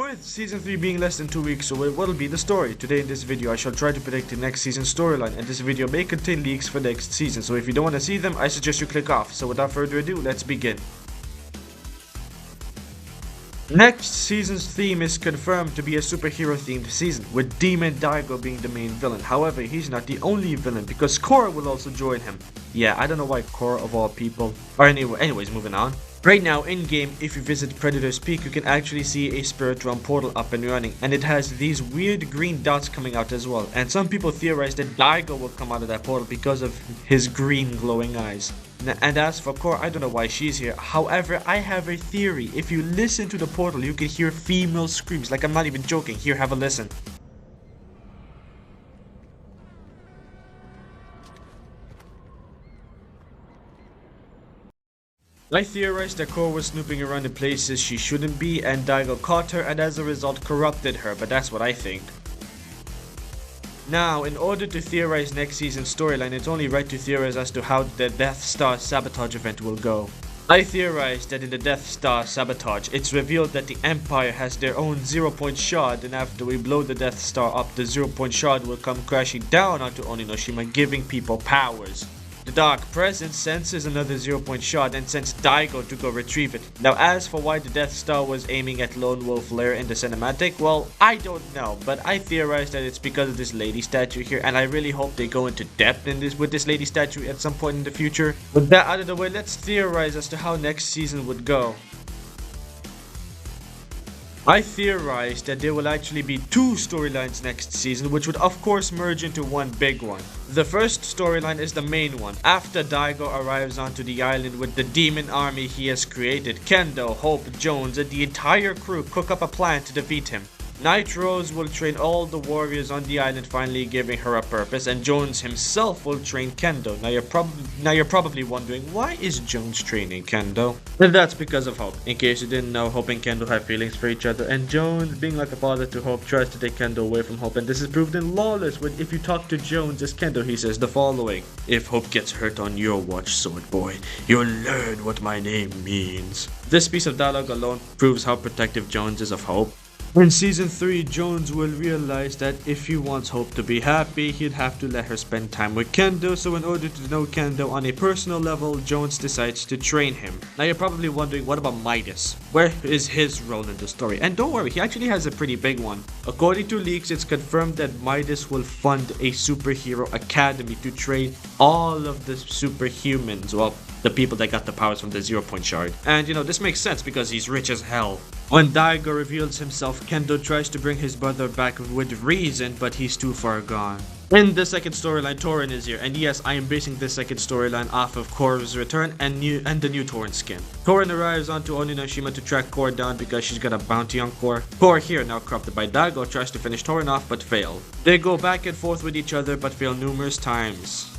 with Season 3 being less than 2 weeks, so what'll be the story? Today in this video I shall try to predict the next season's storyline, and this video may contain leaks for next season, so if you don't want to see them, I suggest you click off. So without further ado, let's begin. Next season's theme is confirmed to be a superhero themed season, with Demon Daigo being the main villain. However, he's not the only villain because Korra will also join him. Yeah, I don't know why Korra of all people. Or anyways, moving on. Right now, in-game, if you visit Predator's Peak, you can actually see a Spirit Realm portal up and running, and it has these weird green dots coming out as well. And some people theorize that Daigo will come out of that portal because of his green glowing eyes. And as for Korra, I don't know why she's here. However, I have a theory. If you listen to the portal, you can hear female screams. Like, I'm not even joking. Here, have a listen. I theorized that Korra was snooping around in places she shouldn't be, and Daigo caught her and as a result corrupted her, but that's what I think. Now, in order to theorize next season's storyline, it's only right to theorize as to how the Death Star sabotage event will go. I theorized that in the Death Star sabotage, it's revealed that the Empire has their own 0-point shard, and after we blow the Death Star up, the 0-point shard will come crashing down onto Oninoshima, giving people powers. The Dark Presence senses another 0-point shot and sends Daigo to go retrieve it. Now, as for why the Death Star was aiming at Lone Wolf Lair in the cinematic, well, I don't know, but I theorize that it's because of this lady statue here, and I really hope they go into depth with this lady statue at some point in the future. With that out of the way, let's theorize as to how next season would go. I theorized that there will actually be 2 storylines next season, which would of course merge into one big one. The first storyline is the main one. After Daigo arrives onto the island with the demon army he has created, Kendo, Hope, Jones, and the entire crew cook up a plan to defeat him. Night Rose will train all the warriors on the island, finally giving her a purpose, and Jones himself will train Kendo. Now you're probably wondering, why is Jones training Kendo? And that's because of Hope. In case you didn't know, Hope and Kendo have feelings for each other, and Jones, being like a father to Hope, tries to take Kendo away from Hope, and this is proved in Lawless, when if you talk to Jones as Kendo, he says the following: "If Hope gets hurt on your watch, Sword Boy, you'll learn what my name means." This piece of dialogue alone proves how protective Jones is of Hope. In Season 3, Jones will realize that if he wants Hope to be happy, he'd have to let her spend time with Kendo, so in order to know Kendo on a personal level, Jones decides to train him. Now you're probably wondering, what about Midas? Where is his role in the story? And don't worry, he actually has a pretty big one. According to leaks, it's confirmed that Midas will fund a superhero academy to train all of the superhumans, well, the people that got the powers from the 0-point shard. And you know, this makes sense because he's rich as hell. When Daigo reveals himself, Kendo tries to bring his brother back with reason, but he's too far gone. In the second storyline, Tauren is here, and yes, I am basing this second storyline off of Korra's return and the new Tauren skin. Tauren arrives onto Oninoshima to track Korra down because she's got a bounty on Korra. Korra here, now corrupted by Daigo, tries to finish Tauren off but fail. They go back and forth with each other but fail numerous times.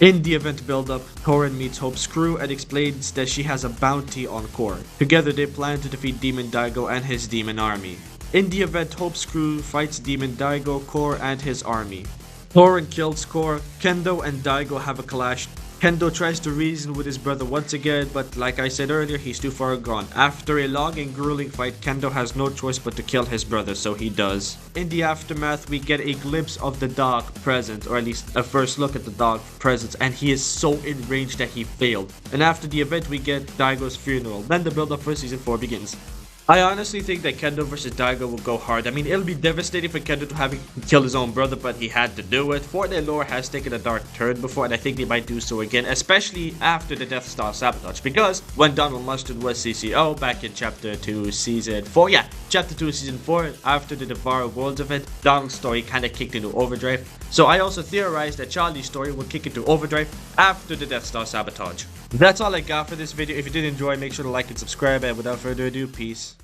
In the event build-up, Tauren meets Hope's crew and explains that she has a bounty on Korra. Together they plan to defeat Demon Daigo and his demon army. In the event, Hope's crew fights Demon Daigo, Korra, and his army. Tauren kills Korra, Kendo and Daigo have a clash. Kendo tries to reason with his brother once again, but like I said earlier, he's too far gone. After a long and grueling fight, Kendo has no choice but to kill his brother, so he does. In the aftermath, we get a glimpse of the Dark Presence, or at least a first look at the Dark Presence, and he is so enraged that he failed. And after the event, we get Daigo's funeral. Then the build-up for Season 4 begins. I honestly think that Kendo vs Daigo will go hard. I mean, it'll be devastating for Kendo to have killed his own brother, but he had to do it. Fortnite lore has taken a dark turn before, and I think they might do so again, especially after the Death Star sabotage. Because when Donald Mustard was CCO back in Chapter 2 Season 4, yeah, Chapter 2 Season 4, after the Devour Worlds event, Donald's story kind of kicked into overdrive. So I also theorized that Charlie's story will kick into overdrive after the Death Star sabotage. That's all I got for this video. If you did enjoy, make sure to like and subscribe, and without further ado, peace.